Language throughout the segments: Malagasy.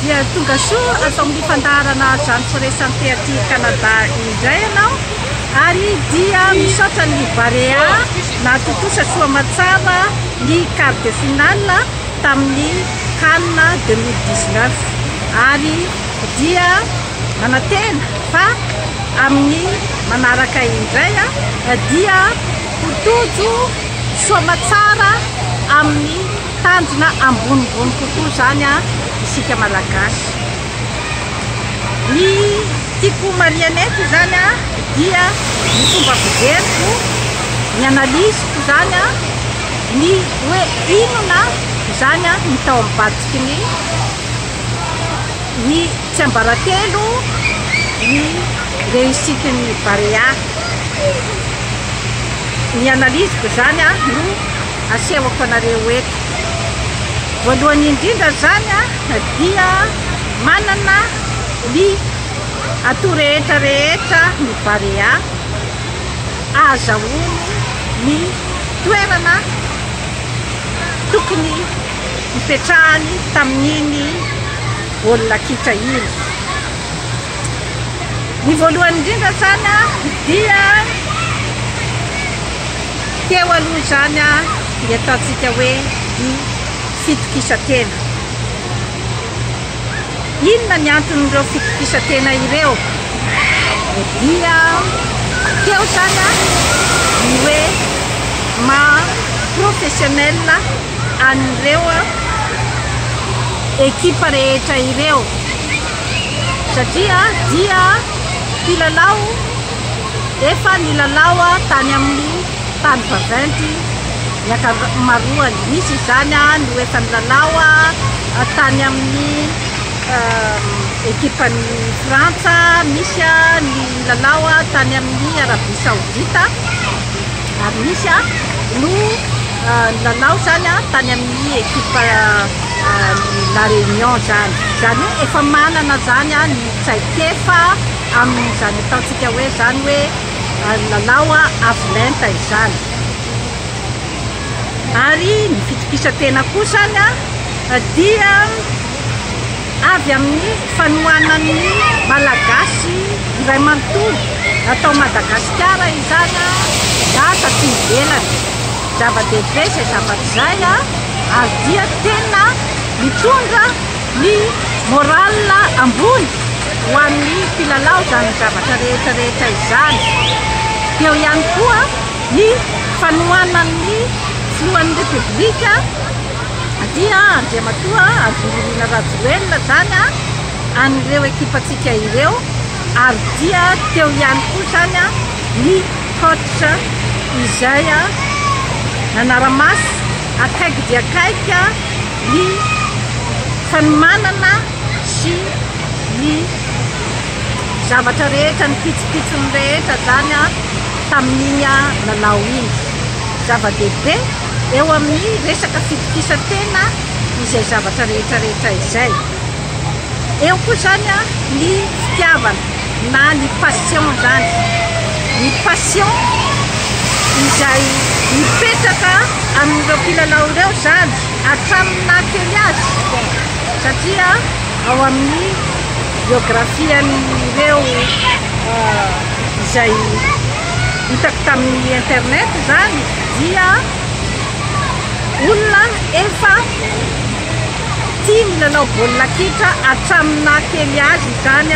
dia tonga soa atao amin'ny fandarana zany firesanty aty Canada indray ianao ary dia misaotra ny Barea natotosa Soamatsara ny quart de finale tamin'ny Cannes 2019 ary dia manatena fa amin'ny manaraka indray dia hotojo Soamatsara amin'ny tanjona ambonimbony kokoa zany isika malagasy. Ny tiako marianety zany dia ny fomba fijeriko ny analiziko zany ny hoe inona zany ny tao ambadiky ny tsiambaratelo ny réussite ny Barea. Ny analiziko zany no asehoko anareo eto. Voalohany indrindra zany dia manana ny ato rehetra ny Barea azahoany ny toerana tokony hipetrahany tamin'iny baolina kitra iny. Ny voalohany indrindra zany dia teo aloha zany ny ataontsika hoe ny fitokisantena. Inona ny anton'ireo fitokisantena ireo? Dia teo zany ny hoe professionnel an'ireo ekipa rehetra ireo satria dia mpilalao efa nilalao tany amin'ny tany vaventy ny ankamaroany. Misy zany ny efa nilalao tany amin'ny ekipan'ny Frantsa, misy ny lalao tany amin'ny Arabia Saoudita ary misy no lalao zany tany amin'ny ekipa La Réunion zany. Zany hoe efa manana zany ny tsaikefa amin'izany ataontsika hoe zany hoe lalao avolenta izany. Ary ny fitokisantena koa zany dia avy amin'ny fanohanan'ny malagasy iray manontolo atao Madagasikara izany taty ivelany. Zava-dehibe izay zavatra zay ary dia tena mitondra ny moral ambony ho an'ny mpilalao zany zavatra rehetra izany. Eo ihany koa ny fanohanan'ny filohan'ny Repoblika dia Andriamatoa Andry Rajoelina zany an'ireo ekipatsika ireo ary dia teo ihany koa zany ny coach izay nanaramaso akaiky dia akaiky ny fanomanana sy ny zavatra rehetra ny pitsopitsony rehetra zany tamin'iny lalao iny. Zava-dehibe eo amin'ny resaka fitokisantena izay zavatra rehetra izay. Eo koa zany ny fitiavana na ny passion zany. Ny passion izay mipetraka amin'ireo mpilalao ireo zany hatramina kely azy satria ao amin'ny biografian'ireo izay hitako tamin'ny internet zany dia olona efa tia milalao baolina kitra hatramina kely azy zany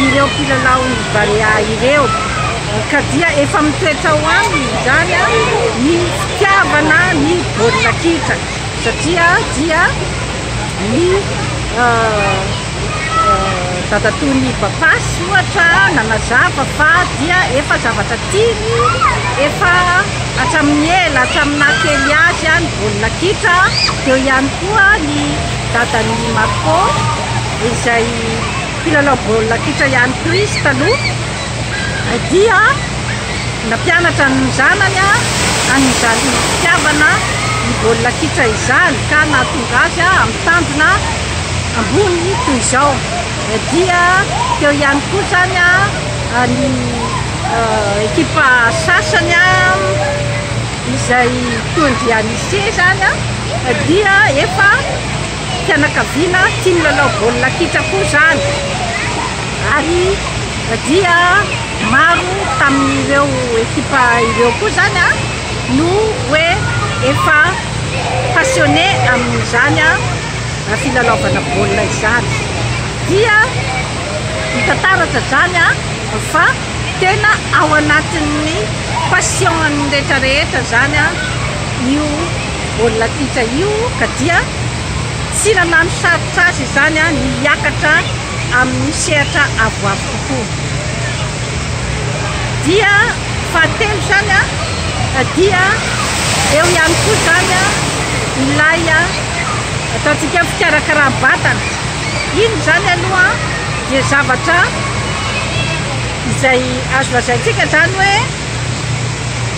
ireo mpilalao ny Barea ireo ka dia efa mitoetra ho aminy zany ny fitiavana ny baolina kitra satria dia ny dadatony Papasy ohatra nanazava fa dia efa zavatra tiany efa hatramin'ny ela hatramina kely azy ny baolina kitra. Teo ihany koa ny dadany Marco izay mpilalao baolina kitra ihany koa izy taloha dia nampianatra ny zanany an'izany fitiavana ny baolina kitra izany ka nahatonga azy amin'ny tanjona ambony toy izao. Dia teo ihany koa zany ny ekipa sasany izay tondry anise zany dia efa fianakaviana tia milalao baolina kitra koa zany. Ary dia maro tamin'ireo ekipa ireo koa zany no hoe efa passionné amin'izany filalaovana baolina izany. Dia hitantaratra zany fa tena ao anatin'ny passion-ny rehetrarehetra zany io baolina kitra io, ka dia tsy nanano sarotra azy zany ny hiakatra amin'ny sehatra avoavo kokoa. Dia fahatelo zany dia eo ihany koa zany ilay ataontsika fikarakaram-batana. Iny zany aloha dia zavatra izay azo lazaintsika zany hoe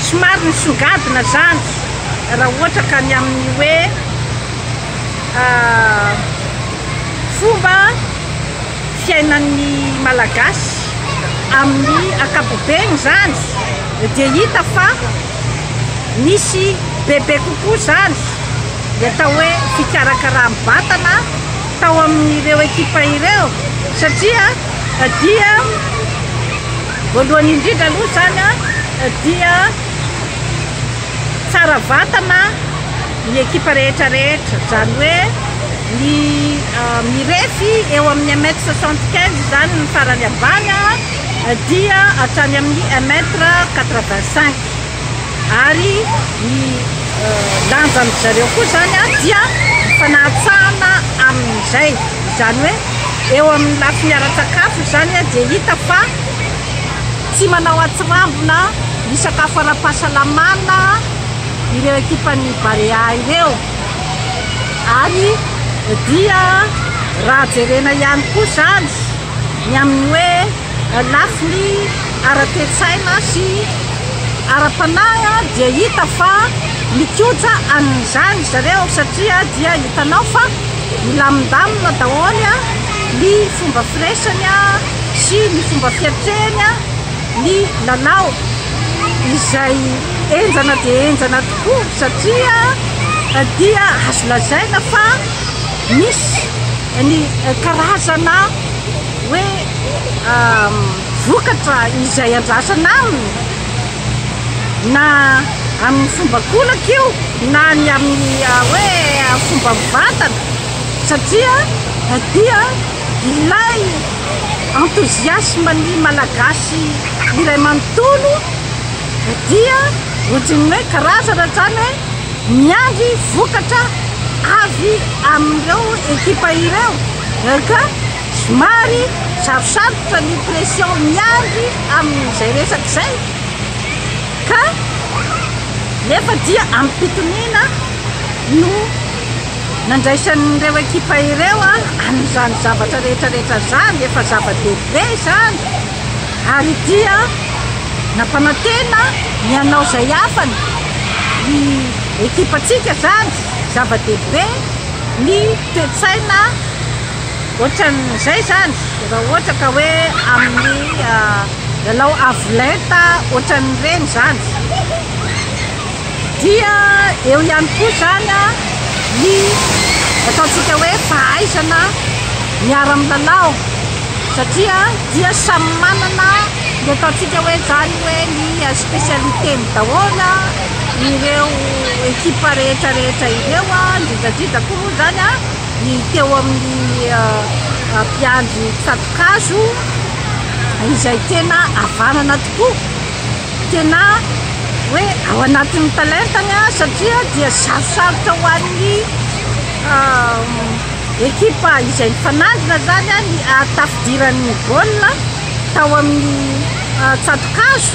somary nisongadina zany raha ohatra ka ny amin'ny hoe fomba fiainan'ny malagasy amin'ny ankapobeny zany, dia hita fa misy bebe kokoa zany ny atao hoe fikarakaram-batana tao amin'ireo ekipa ireo, satria dia voalohany indrindra aloha zany dia tsara vatana ny ekipa rehetrarehetra, zany hoe ny mirefy eo amin'ny 1m75 zany ny farany ambany dia hatrany amin'ny 1m85, ary ny lanjan'zareo koa zany dia fanatsahana amin'izay, zany hoe eo amin'ny lafiny ara-tsakafo zany dia hita fa tsy manao atsirambona ny sakafo ara-pahasalamana ireo ekipan'ny Barea ireo. Ary dia raha jerena ihany koa zany ny amin'ny hoe lafiny ara-toe-tsaina sy ara-panahy dia hita fa mikoja an'izany zareo, satria dia hitanao fa milamindamina daholy ny fomba firesany sy ny fomba fiatrehany ny lalao izay enjana dia enjana tokoa, satria dia azo lazaina fa misy ny karazana hoe vokatra izay andrasana aminy, na amin'ny fomba kolaka io na ny amin'ny hoe fomba vatana, satria dia ilay enthousiasme-ny malagasy iray manontolo dia ohatrany hoe karazana zany hoe miandry vokatra avy amin'ireo ekipa ireo, ka somary sarosarotra ny pression miandry amin'izay resaka izay, ka nefa dia amin'ny pitonina no nandraisan'ireo ekipa ireo amin'izany zavatra rehetrarehetra zany, efa zava-dehibe zany, ary dia nampanantena ny anao zay afany ny ekipatsika zany, zava-dehibe ny toe-tsaina ohatran'izay zany, raha ohatra ka hoe amin'ny lalao avolenta ohatran'ireny zany. Dia eo ihany koa zany ny ataontsika hoe fahaizana miara-milalao, satria dia samy manana ny ataontsika hoe zany hoe ny spécialité-ny daholy ireo ekipa rehetrarehetra ireo, indrindrandrindra koa moa zany ny teo amin'ny mpiandry tsatokazo izay tena avanana tokoa, tena hoe ao anatin'ny talentany, satria dia sarosarotra ho an'ny ekipa izay nifanandrina zany ny tafidiran'ny baolina tao amin'ny tsatokazo,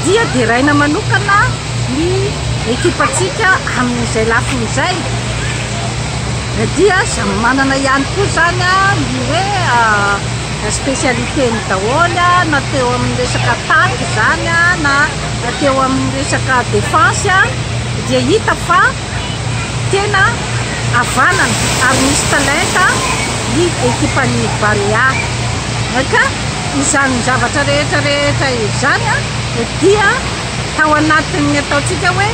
dia deraina manokana ny ekipatsika amin'izay lafiny izay. Dia samy manana ihany koa zany ny hoe spécialité-ny daholy, na teo amin'ny resaka attaque zany na teo amin'ny resaka défense, dia hita fa tena avanana ary misy talenta ny ekipan'ny Barea, ka izany zavatra rehetrarehetra izany dia tao anatin'ny ataontsika hoe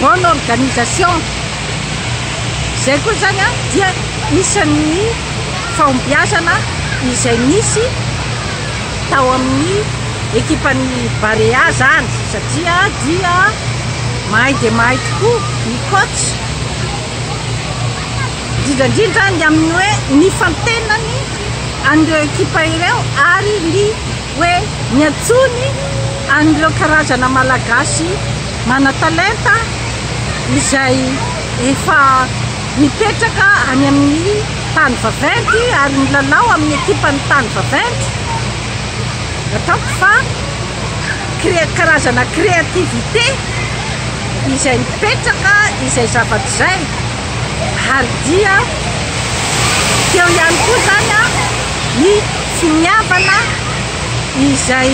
bonne organisation, Zay koa zany dia isan'ny fahombiazana izay nisy tao amin'ny ekipan'ny Barea zany satria dia mahay dia mahay tokoa ny coach indrindra ny amin'ny hoe ny fantenany an'ireo ekipa ireo ary ny hoe miantsony an'ireo karazana malagasy mana-talenta izay efa mipetraka any amin'ny tany vaventy ary milalao amin'ny ekipan'ny tany vaventy. Ataoko fa karazana créativité izay mipetraka izay zavatra zay ary dia teo ihany koa zany ny finiavana izay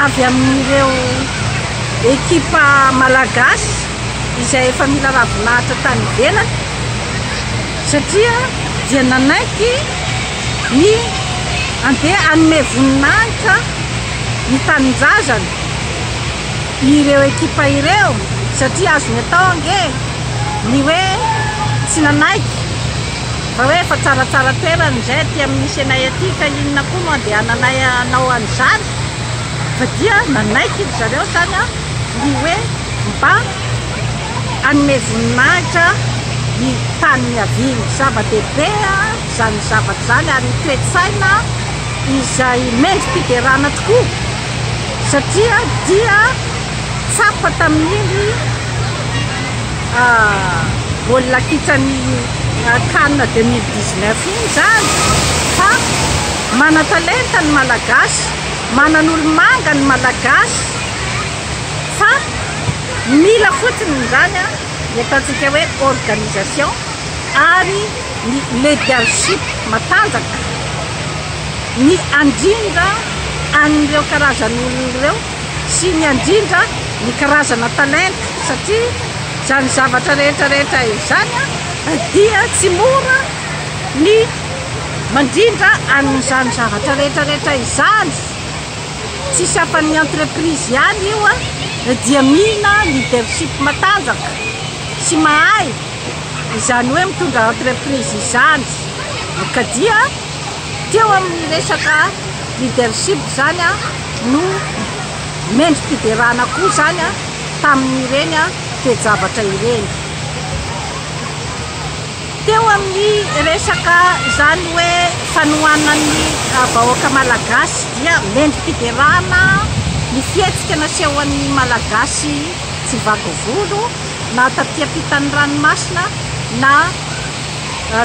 avy amin'ireo ekipa malagasy izay efa mila ravinahitra tany ivelany satria dia nanaiky ny andeha anome voninahitra ny tanin-jazany ireo ekipa ireo satria azony atao ange ny hoe tsy nanaiky fa hoe efa tsaratsara toerany zay aty amin'nisy anay aty ka inona koa no andehananay anao an'izany fa dia nanaiky zareo zany ny hoe mba anome voninahitra ny tany miaviny zava-dehibe zany zavatra zany ary ny toe-tsaina izay mendrim-piderana tokoa satria dia tsapa tamin'iny baolina kitran'ny Cannes 2019 iny zany fa mana-talenta ny malagasy, manan'olo-manga ny malagasy fa mila fotsiny zany ny ataontsika hoe organisation ary ny leadership matanjaka ny andrindra an'ireo karazan'olona ireo sy ny andrindra ny karazana talenta satria zany zavatra rehetrarehetra izany dia tsy mora ny mandrindra an'izany zavatra rehetrarehetra izany tsy safan'ny entreprise ihany io dia mila leadership matanjaka sy mahay izany hoe mitondra entreprise izany ka dia teo amin'ny resaka leadership zany no mendrim-piderana koa zany tamin'ireny toe-javatra ireny. Teo amin'ny resaka zany hoe fanohanan'ny vahoaka malagasy dia mendrim-piderana ny fihetsika nasehoan'ny malagasy tsy vaky volo na taty ampitan'ny ranomasina na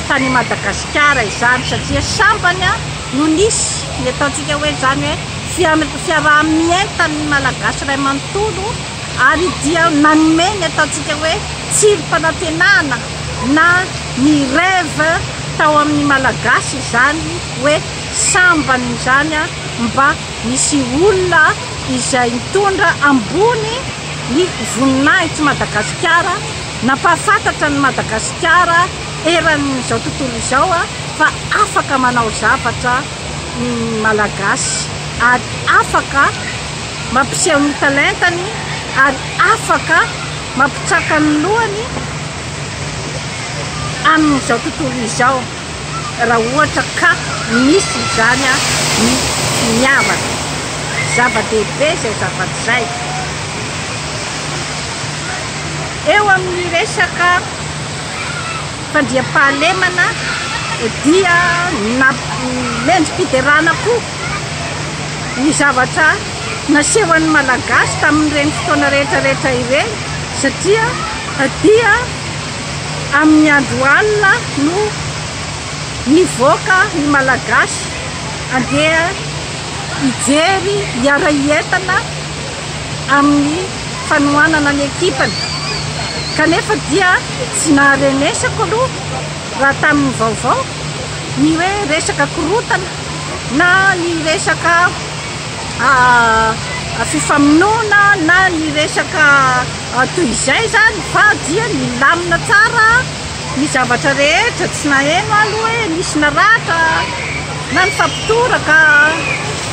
tany Madagasikara izany satria sambany no nisy ny ataontsika hoe zany hoe fiaraha-mientan'ny malagasy ray manontolo ary dia nanome ny ataontsika hoe tsirom-panantenana na ny rêve tao amin'ny malagasy zany hoe sambany zany mba misy olona izay mitondra ambony ny voninahitry Madagasikara napahafantatra ny Madagasikara eran'izao tontolo izao fa afaka manao zavatra ny malagasy ary afaka mampiseho ny talentany ary afaka mampitsaka ny lohany amin'izao tontolo izao raha ohatra ka misy zany ny finiavana zava-dehibe zay zavatra zay. Eo amin'ny resaka fandriam-pahalemana dia mendrim-piderana koa ny zavatra nasehoan'ny malagasy tamin'ireny fotoana rehetrarehetra ireny satria dia amin'ny andro alina no nivoaka ny malagasy andeha hijery hiara-hientana amin'ny fanohanana ny ekipany kanefa dia tsy naharenesako aloha raha tamin'ny vaovao ny hoe resaka korotana na ny resaka fifamonoana na ny resaka toy izay zany fa dia nilamina tsara ny zavatra rehetra tsy naheno aloha hoe nisy naratra na ny fampitoraka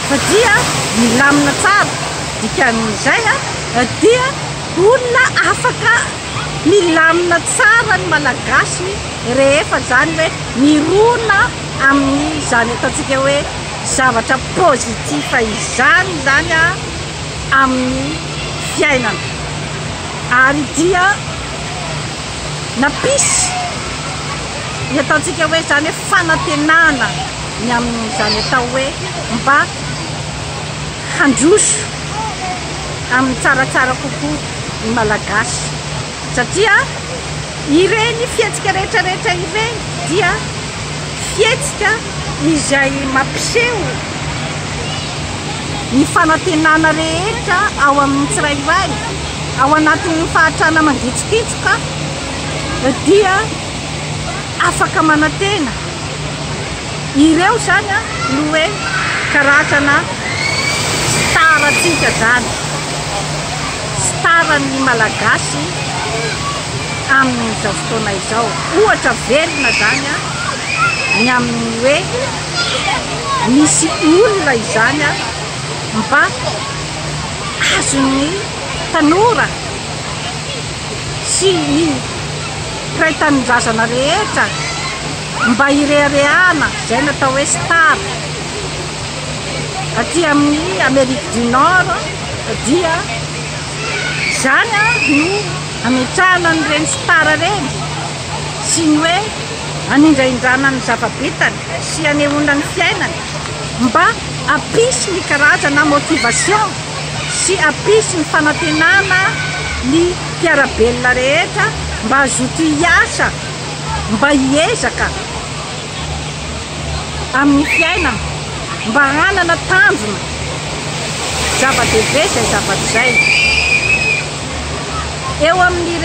fa dia nilamina tsara dikan'izay dia olona afaka milamina tsara ny malagasy rehefa zany hoe mirona amin'ny zany ataontsika hoe zavatra pozitiva izany zany amin'ny fiainana ary dia napisy ny ataontsika hoe zany hoe fanantenana ny amin'izany atao hoe mba handroso amin'ny tsaratsara kokoa ny malagasy satria ireny fihetsika rehetrarehetra ireny dia fihetsika izay mampiseho ny fanantenana rehetra ao amin'ny tsirairay ao anatin'ny fahatrana mangitsokitsoka dia afaka manantena ireo zany no hoe karazana staratsika zany starany malagasy amin'izao fotoana izao ohatra velona zany ny amin'ny hoe misy olona izany mba azony tanora sy ny mpiray-tanindrazana rehetra mba ireharehana zay natao hoe star aty amin'ny Amérique du Nord dia zany no ametrahana n'ireny star reny sy ny hoe anindraindrana ny zava-bitany sy anehoana ny fiainany mba apisy ny karazana motivation sy apisy ny fanantenana ny mpiarabelona rehetra mba azoto hiasa mba hiezaka amin'ny fiainana mba hanana tanjona zava-dehibe zay zavatra zay eo amin'ny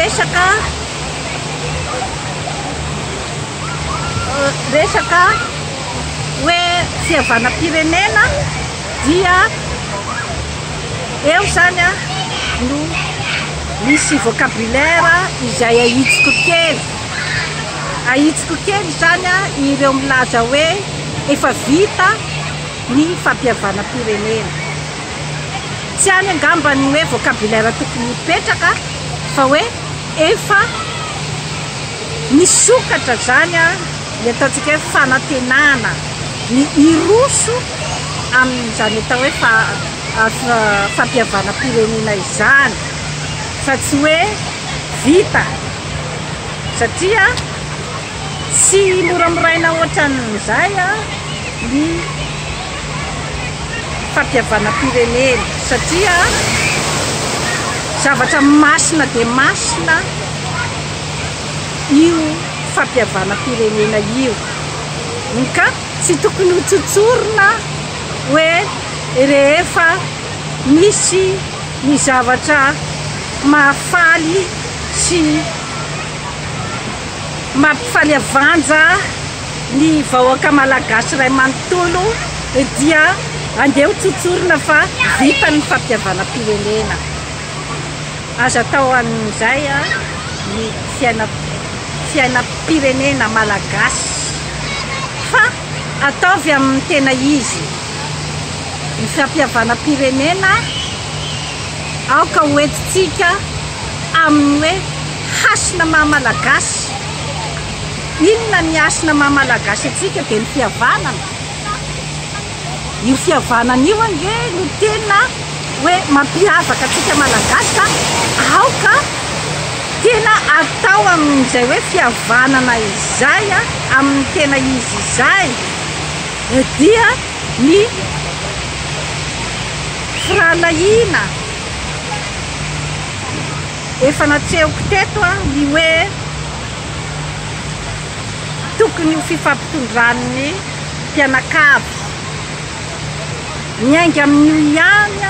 resaka hoe fihavanam-pirenena dia eo zany no misy vocabulaire izay ahitsiko kely zany ireo milaza hoe efa vita ny fampihavanam-pirenena tsy any angamba ny hoe vocabulaire tokony mipetraka fa hoe efa misokatra zany ny ataontsika hoe fanantenana ny iroso amin'izany atao hoe fampihavanam-pirenena izany fa tsy hoe vita satria tsy moramoraina ohatran'izay ny fampihavanam-pirenena satria zavatra masina dia masina io fampihavanam-pirenena io ka tsy tokony ho tsotsorina hoe rehefa misy ny zavatra mahafaly sy mampifaly avanja ny vahoaka malagasy ray manontolo dia andeha ho tsotsorina fa vita ny fampihavanam-pirenena aza tao an'izay ny fiainam-pirenena malagasy fa ataovy amin'ny tena izy ny fampihavanam-pirenena aoka hoentitsika amin'ny hoe hasina maha-malagasy inona ny hasina maha-malagasy atsika dia ny fihavanana io fihavanana io ange no tena hoe mampiavaka atsika malagasy ka aoka tena atao amin'izay hoe fihavanana izay amin'ny tena izy izay dia ny firalahiana efa natsehoko teto ny hoe tokony ho fifampitondran'ny mpianakavy miainga amin'io ihany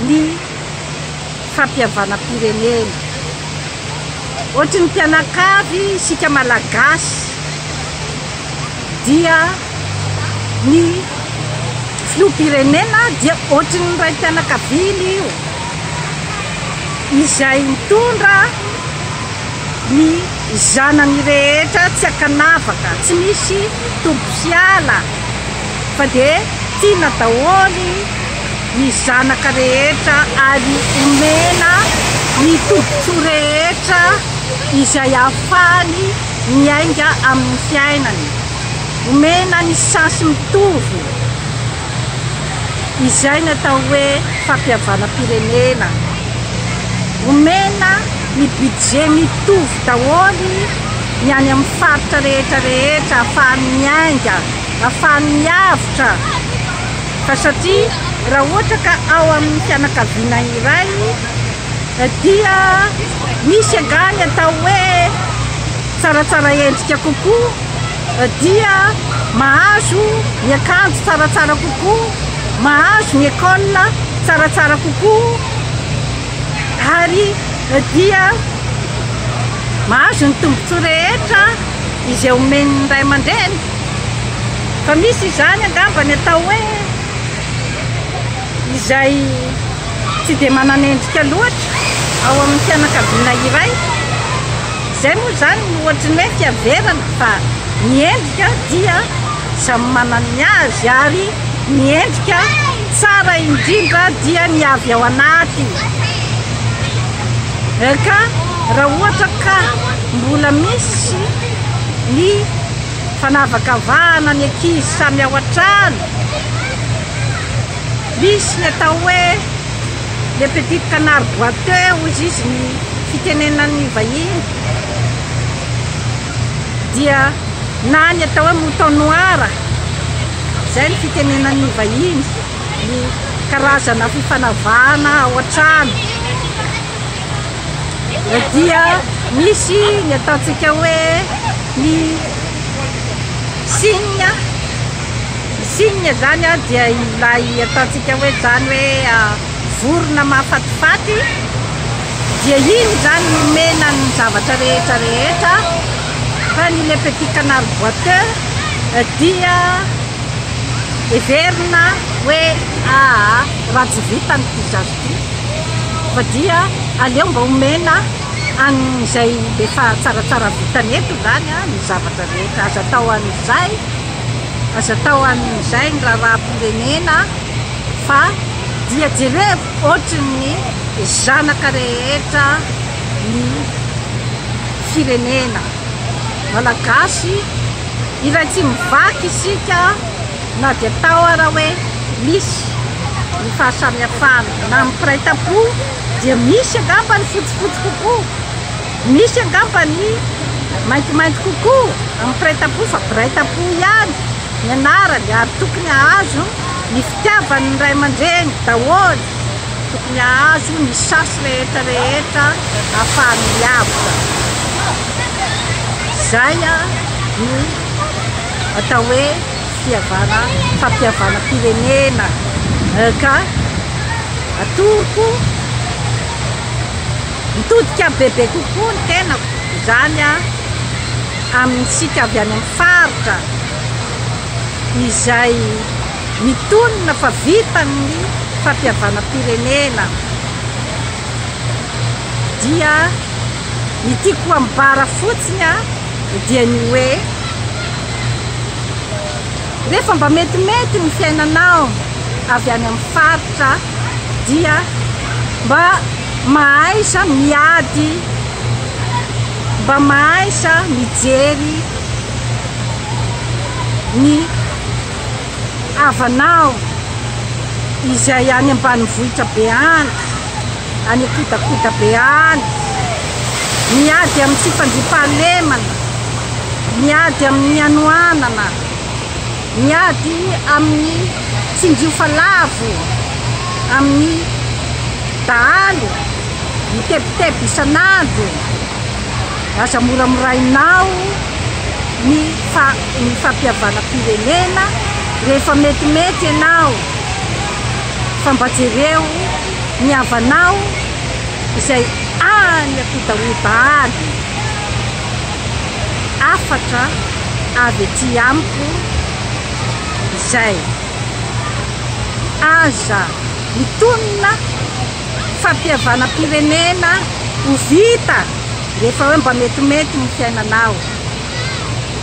ny fampihavanam-pirenena ohatra ny mpianakavy isika malagasy dia ny filoham-pirenena dia ohatra ny ray mpianakaviana io izay mitondra ny zanany rehetra tsy akanavaka tsy misy tompo-piala fa dia tiana daholy ny zanaka rehetra ary omena ny tombotsoa rehetra izay ahafahany miainga amin'ny fiainany, omena ny sansy mitovy. Izay natao hoe fampihavana-pirenena, omena ny budget mitovy daholo ny any amin'ny faritra rehetra ahafahany miainga, ahafahany miavitra. Fa satria raha ohatra ka ao amin'ny fianakaviana iray dia misy angany atao hoe tsaratsara endrika kokoa, dia mahazo ny akanjo tsaratsara kokoa, mahazo ny école tsaratsara kokoa, ary dia mahazo ny tombotsoa rehetra izay omen'ny ray aman-dreny. Fa misy izany angambany atao hoe izay tsy dia manana endrika loatra ao amin'ny fianakaviana iray. Izay moa zany no ohatry ny hoe fiaverana, fa ny endrika dia samy manana ny azy, ary ny endrika tsara indrindra dia ny avy ao anaty. Ka raha ohatra ka mbola misy ny fanavakavahana ny ankizy samy ao an-trano, misy ny atao hoe le petit canard boiteux hozy izy ny fitenenan'ny vahiny, dia na ny atao hoe mouton noir, izay ny fitenenan'ny vahiny, ny karazana fifanavahana ao an-trano. Dia misy ny ataontsika hoe ny signe zany dia ilay ataontsika hoe zany hoe vorona mahafatifaty, dia iny zany nomena ny zavatra rehetra. Fa ny le petit canard boiteux dia heverina hoe raha tsy vitany ty zazy ty, fa dia aleo mba omena an'izay efa tsaratsara vitany eto zany ny zavatra rehetra. Aza atao an'izay ny raharaha-pirenena, fa dia jereo ohatry ny zanaka rehetra ny firenena malagasy. Iray tsy mivaky isika na dia atao raha hoe misy ny fahasamihafana. Na amin'ny piraita-po dia misy angambany fotsifotsy kokoa, misy angambany maintimainty kokoa amin'ny piraita-po, fa piraita-po ihany ny anarany, ary tokony ahazo ny fitiavany ny ray aman-dreny daholo, tokony ahazo ny sasy rehetra ahafahany miavitra. Zay no atao hoe fampihavana-pirenena. Ka atoroko mitodika bebe kokoa ny tenako zany amintsika avy any amin'ny faritra izay mitonona fa vitany fampihavana-pirenena. Dia ny tiako ambara fotsiny dia ny hoe rehefa mba metimety ny fiainanao avy any amin'ny faritra, dia mba mahaisa miady, mba mahaisa mijery ny havanao izay any ambanivohitra be any, any akotakoita be any, miady amin'ny tsy fandriampahalemana, miady amin'ny anoanana, miady amin'ny tsinjiofalavo, amin'ny dahalo, mitebiteby isan'andro. Aza moramorainao ny fampihavana-pirenena rehefa metimety ianao, fa mba jereo ny havanao izay any akotakoita any. Afatra avy ety amiko izay aza mitonona fampihavana-pirenena ho vita rehefa hoe mba metimety ny fiainanao.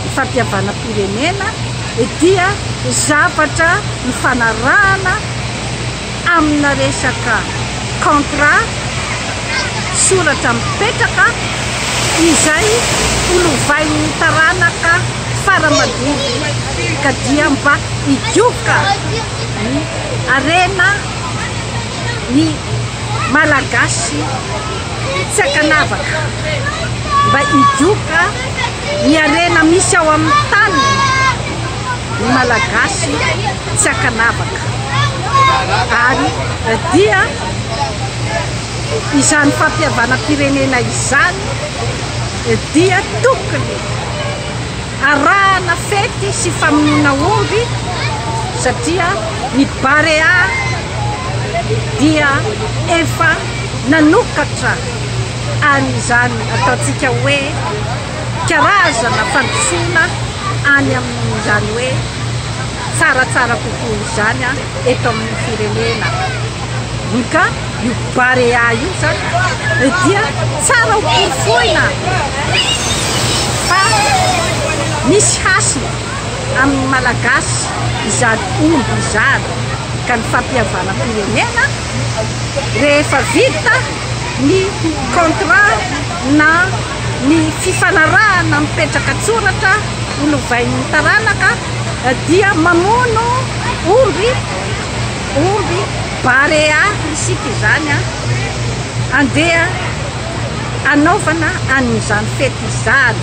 Ny fampihavana-pirenena dia zavatra hifanarahana amina resaka contrat soratra mipetraka izay olovain'ny taranaka faramadiny ka dia mba hidioka ny arena ny malagasy tsy akanavaka, mba hidioka ny arena misy ao amin'ny tany ny malagasy tsy akanavaka. Ary dia izany fampiavana-pirenena izany dia tokony arahana fety sy famonoana omby satria ny Barea dia efa nanokatra an'izany ataontsika hoe karazana fandrosoana any amin'izany hoe tsaratsara kokoa izany eto amin'ny firenena. Ka io Barea io zany dia tsara ho porofoina fa misy hasina amin'ny malagasy izany omby izany ka ny fampiavana-pirenena rehefa vita ny contrat na ny fifanarahana mipetraka tsoratra olovain'ny taranaka dia mamono omby Barea isika izany andeha anaovana an'izany fety izany.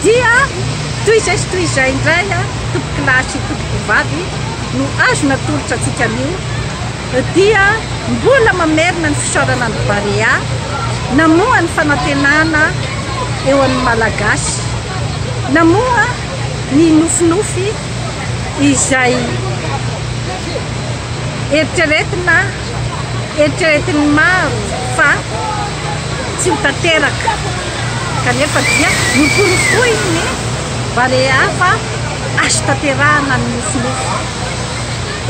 Dia toy izay sy toy izay indray tompoky lahy sy tompoky vavy no azo natolotra antsika an'io dia mbola mamerina ny fisaorana ny Barea namoa ny fanantenana eo amin'ny malagasy, namoa ny nofinofy izay eritreretin'ny maro fa tsy ho tanteraka kanefa dia noporofoiny Barea fa azo tanterahana ny nofinofy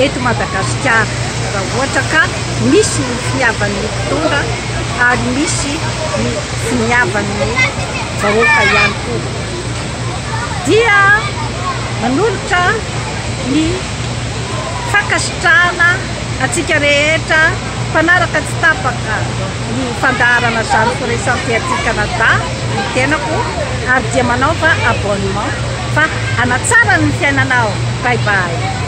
eto Madagasikara raha ohatra ka misy ny finiavan'ny mpitondra ary misy ny finiavan'ny vahoaka ihany koa. Dia manolotra ny fakasitrahana atsika rehetra mpanaraka tsy tapaka ny fandaharana zany foresanty Canada ny tenako ary dia manaova abonnement fa hanatsara ny fiainanao. Bye bye.